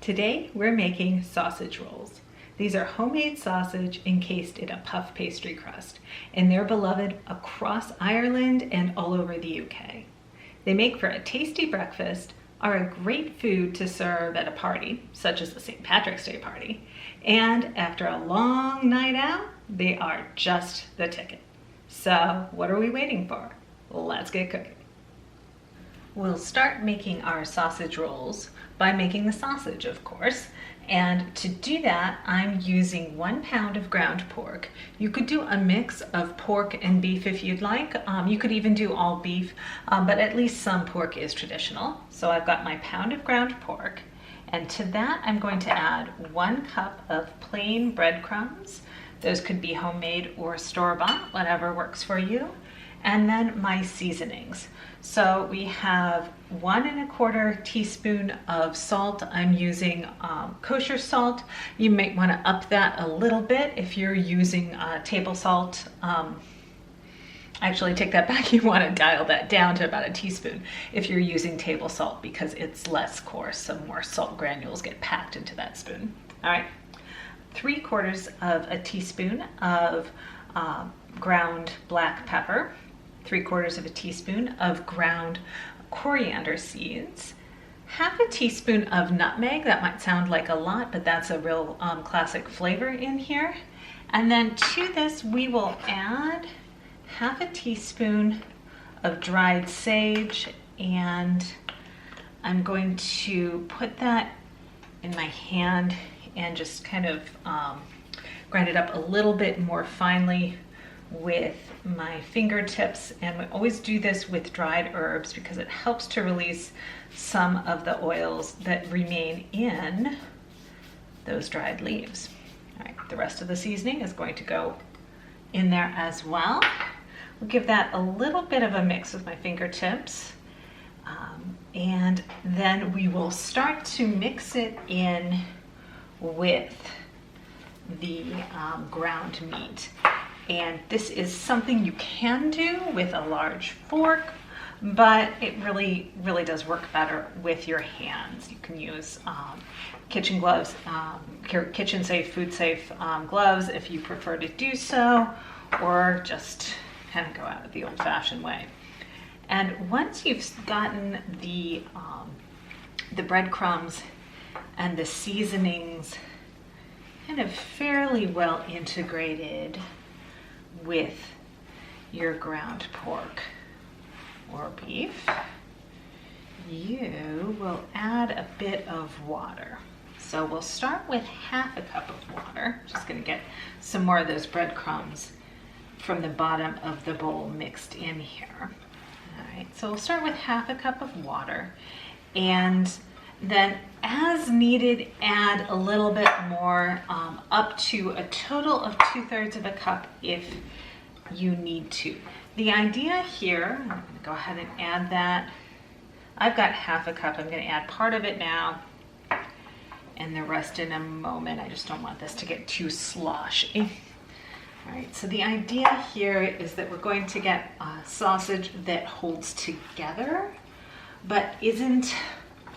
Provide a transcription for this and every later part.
Today we're making sausage rolls. These are homemade sausage encased in a puff pastry crust, and they're beloved across Ireland and all over the UK. They make for a tasty breakfast, are a great food to serve at a party, such as the St. Patrick's Day party, and after a long night out, they are just the ticket. So what are we waiting for? Let's get cooking. We'll start making our sausage rolls by making the sausage, of course. And to do that, I'm using 1 pound of ground pork. You could do a mix of pork and beef if you'd like. You could even do all beef, but at least some pork is traditional. So I've got my pound of ground pork. And to that, I'm going to add 1 cup of plain breadcrumbs. Those could be homemade or store-bought, whatever works for you. And then my seasonings. So we have 1 1/4 teaspoon of salt. I'm using kosher salt. You might want to up that a little bit if you're using table salt. Actually, take that back. You want to dial that down to about a teaspoon if you're using table salt because it's less coarse. Some more salt granules get packed into that spoon. All right, 3/4 of a teaspoon of ground black pepper. 3/4 of a teaspoon of ground coriander seeds, 1/2 teaspoon of nutmeg. That might sound like a lot, but that's a real classic flavor in here. And then to this, we will add 1/2 teaspoon of dried sage, and I'm going to put that in my hand and just kind of grind it up a little bit more finely with my fingertips. And we always do this with dried herbs because it helps to release some of the oils that remain in those dried leaves. All right, the rest of the seasoning is going to go in there as well. We'll give that a little bit of a mix with my fingertips. And then we will start to mix it in with the ground meat. And this is something you can do with a large fork, but it really does work better with your hands. You can use kitchen gloves, kitchen safe, food safe gloves if you prefer to do so, or just kind of go out the old fashioned way. And once you've gotten the breadcrumbs and the seasonings kind of fairly well integrated with your ground pork or beef, you will add a bit of water. So we'll start with 1/2 cup of water. Just going to get some more of those breadcrumbs from the bottom of the bowl mixed in here. All right, so we'll start with 1/2 cup of water, and then as needed, add a little bit more, up to a total of 2/3 of a cup if you need to. The idea here, I'm going to go ahead and add that. I've got 1/2 cup. I'm going to add part of it now and the rest in a moment. I just don't want this to get too sloshy. All right, so the idea here is that we're going to get a sausage that holds together but isn't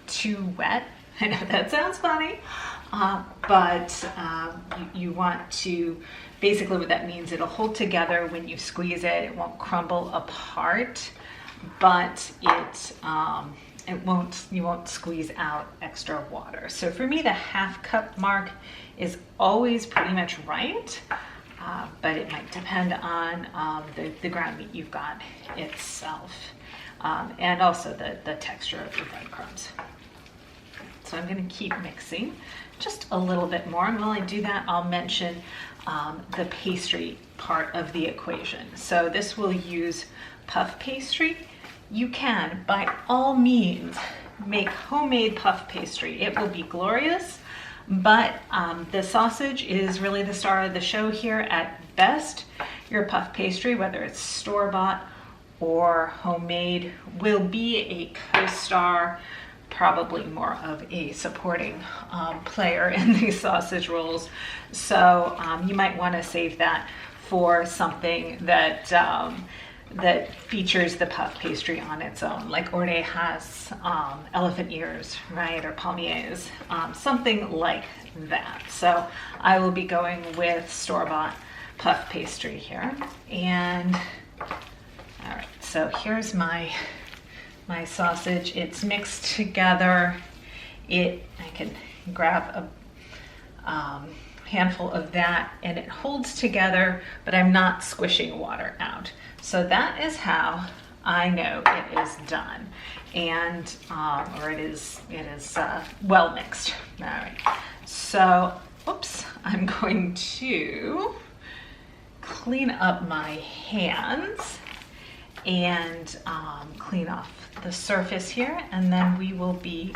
too wet. I know that sounds funny, but you want to, basically what that means, it'll hold together when you squeeze it. It won't crumble apart, but you won't squeeze out extra water. So for me, the 1/2 cup mark is always pretty much right, but it might depend on the ground meat you've got itself, and also the texture of the breadcrumbs. So I'm going to keep mixing just a little bit more. And while I do that, I'll mention the pastry part of the equation. So this will use puff pastry. You can, by all means, make homemade puff pastry. It will be glorious, but the sausage is really the star of the show here. At best, your puff pastry, whether it's store-bought or homemade, will be a co-star, probably more of a supporting player in these sausage rolls. So you might want to save that for something that that features the puff pastry on its own, like Orday has elephant ears, right, or palmiers, something like that. So I will be going with store-bought puff pastry here. And all right, so here's my sausage. It's mixed together. I can grab a handful of that and it holds together, but I'm not squishing water out. So that is how I know it is done, and or it is well mixed. All right. So, oops, I'm going to clean up my hands and clean off the surface here, and then we will be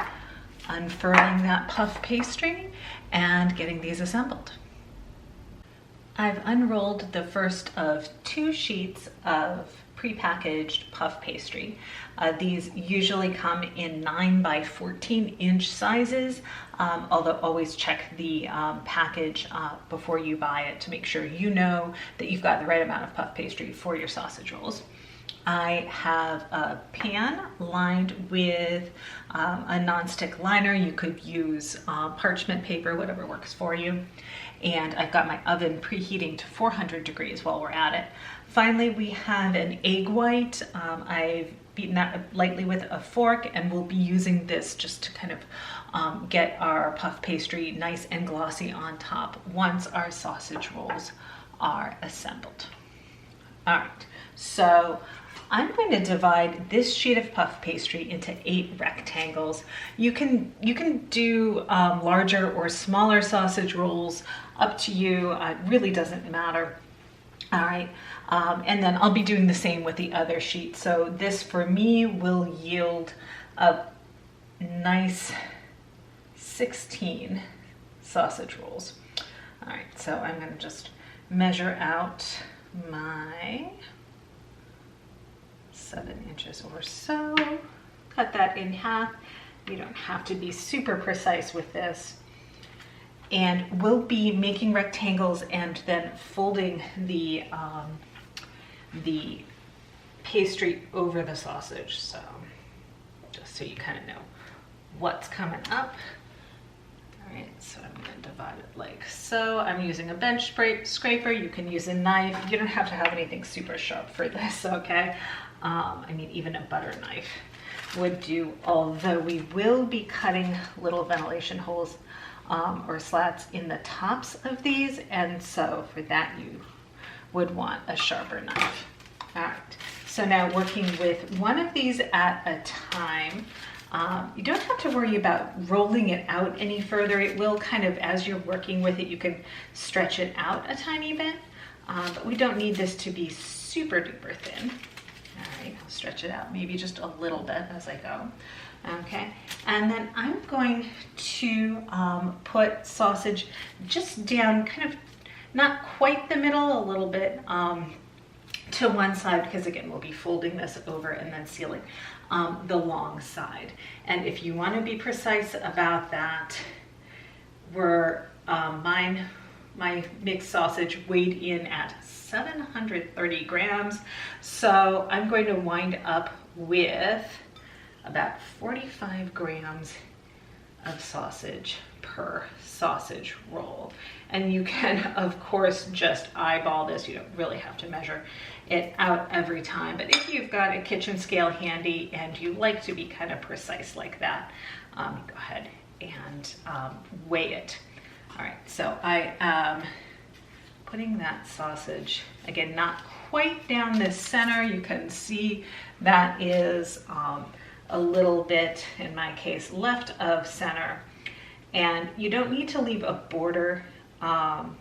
unfurling that puff pastry and getting these assembled. I've unrolled the first of 2 sheets of prepackaged puff pastry. These usually come in 9 by 14 inch sizes, although always check the package before you buy it to make sure you know that you've got the right amount of puff pastry for your sausage rolls. I have a pan lined with a nonstick liner. You could use parchment paper, whatever works for you. And I've got my oven preheating to 400 degrees while we're at it. Finally, we have an egg white. I've beaten that lightly with a fork, and we'll be using this just to kind of get our puff pastry nice and glossy on top once our sausage rolls are assembled. All right, so I'm going to divide this sheet of puff pastry into 8 rectangles. You can do larger or smaller sausage rolls, up to you. It really doesn't matter. All right, and then I'll be doing the same with the other sheet. So this for me will yield a nice 16 sausage rolls. All right, so I'm going to just measure out my 7 inches or so, cut that in half. You don't have to be super precise with this. And we'll be making rectangles and then folding the pastry over the sausage. So just so you kind of know what's coming up. All right, so I'm going to divide it like so. I'm using a bench scraper. You can use a knife. You don't have to have anything super sharp for this, okay? I mean, even a butter knife would do, although we will be cutting little ventilation holes or slats in the tops of these, and so for that you would want a sharper knife. All right, so now working with one of these at a time. You don't have to worry about rolling it out any further. It will kind of, as you're working with it, you can stretch it out a tiny bit, but we don't need this to be super duper thin. All right, I'll stretch it out maybe just a little bit as I go. Okay, and then I'm going to put sausage just down, kind of not quite the middle, a little bit to one side, because again, we'll be folding this over and then sealing the long side. And if you want to be precise about that, my mixed sausage weighed in at 730 grams. So I'm going to wind up with about 45 grams of sausage per sausage roll. And you can, of course, just eyeball this. You don't really have to measure it out every time. But if you've got a kitchen scale handy and you like to be kind of precise like that, go ahead and weigh it. All right, so I am putting that sausage, again, not quite down the center. You can see that is a little bit, in my case, left of center. And you don't need to leave a border at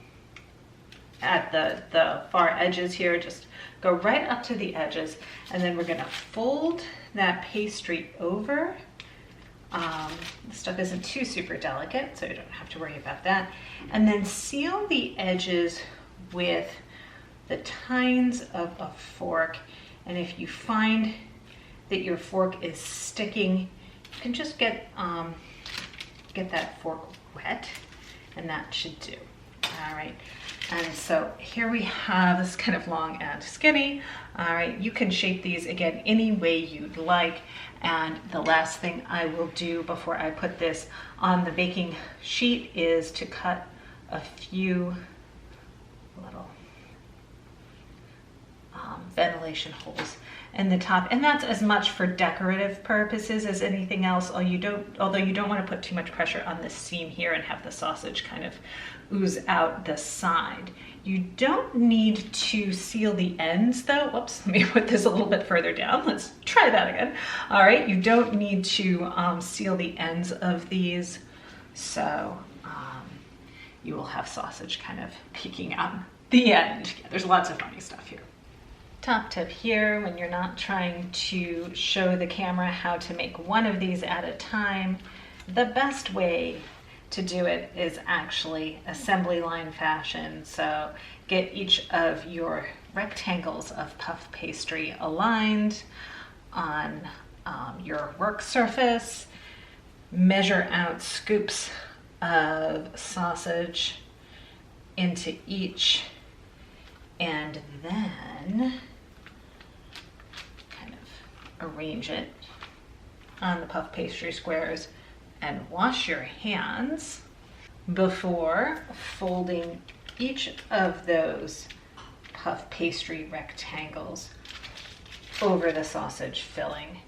the far edges here. Just go right up to the edges, and then we're gonna fold that pastry over. The stuff isn't too super delicate, so you don't have to worry about that. And then seal the edges with the tines of a fork. And if you find that your fork is sticking, you can just get that fork wet, and that should do. All right, and so here we have this kind of long and skinny. All right, you can shape these again any way you'd like. And the last thing I will do before I put this on the baking sheet is to cut a few little ventilation holes in the top, and that's as much for decorative purposes as anything else. Although you don't want to put too much pressure on this seam here and have the sausage kind of ooze out the side. You don't need to seal the ends though. Whoops, let me put this a little bit further down. Let's try that again. All right, you don't need to seal the ends of these, so you will have sausage kind of peeking out the end. Yeah, there's lots of funny stuff here. Top tip here, when you're not trying to show the camera how to make one of these at a time, the best way to do it is actually assembly line fashion. So get each of your rectangles of puff pastry aligned on your work surface, measure out scoops of sausage into each, and then kind of arrange it on the puff pastry squares and wash your hands before folding each of those puff pastry rectangles over the sausage filling.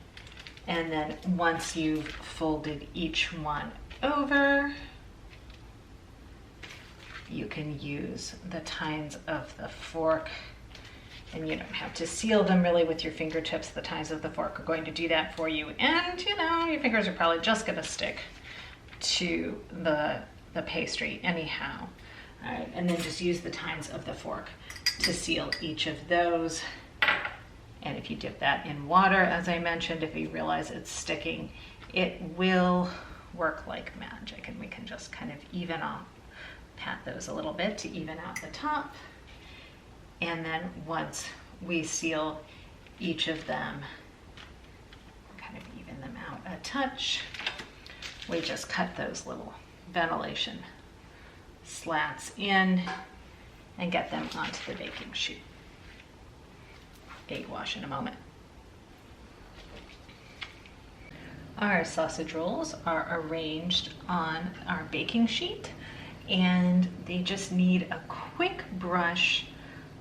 And then once you've folded each one over, you can use the tines of the fork, and you don't have to seal them really with your fingertips. The tines of the fork are going to do that for you. And you know, your fingers are probably just gonna stick to the pastry anyhow. All right, and then just use the tines of the fork to seal each of those. And if you dip that in water, as I mentioned, if you realize it's sticking, it will work like magic, and we can just kind of even off, pat those a little bit to even out the top. And then once we seal each of them, kind of even them out a touch, we just cut those little ventilation slats in and get them onto the baking sheet. Egg wash in a moment. Our sausage rolls are arranged on our baking sheet, and they just need a quick brush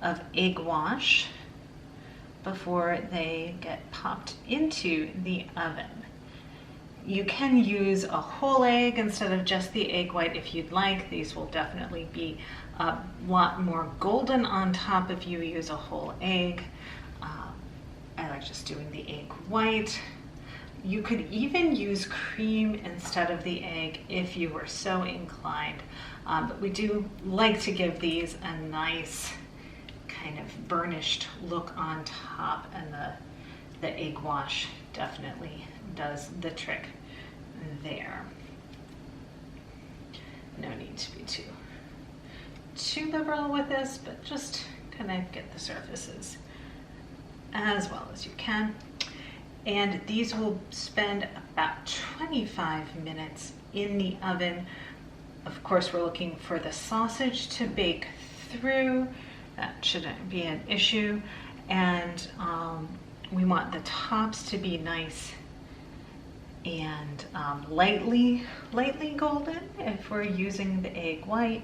of egg wash before they get popped into the oven. You can use a whole egg instead of just the egg white if you'd like. These will definitely be a lot more golden on top if you use a whole egg. I like just doing the egg white. You could even use cream instead of the egg if you were so inclined. But we do like to give these a nice kind of burnished look on top, and the egg wash definitely does the trick there. No need to be too liberal with this, but just kind of get the surfaces as well as you can. And these will spend about 25 minutes in the oven. Of course, we're looking for the sausage to bake through. That shouldn't be an issue. And we want the tops to be nice and lightly golden. If we're using the egg white,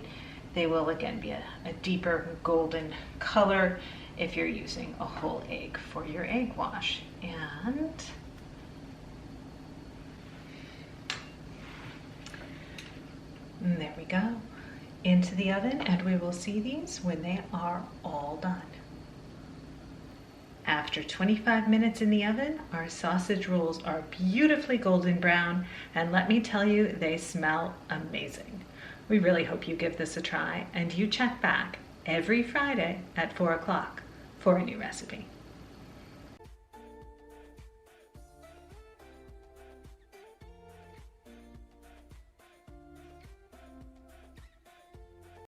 they will again be a deeper golden color if you're using a whole egg for your egg wash. And there we go, into the oven, and we will see these when they are all done. After 25 minutes in the oven, our sausage rolls are beautifully golden brown, and let me tell you, they smell amazing. We really hope you give this a try, and you check back every Friday at 4 o'clock for a new recipe.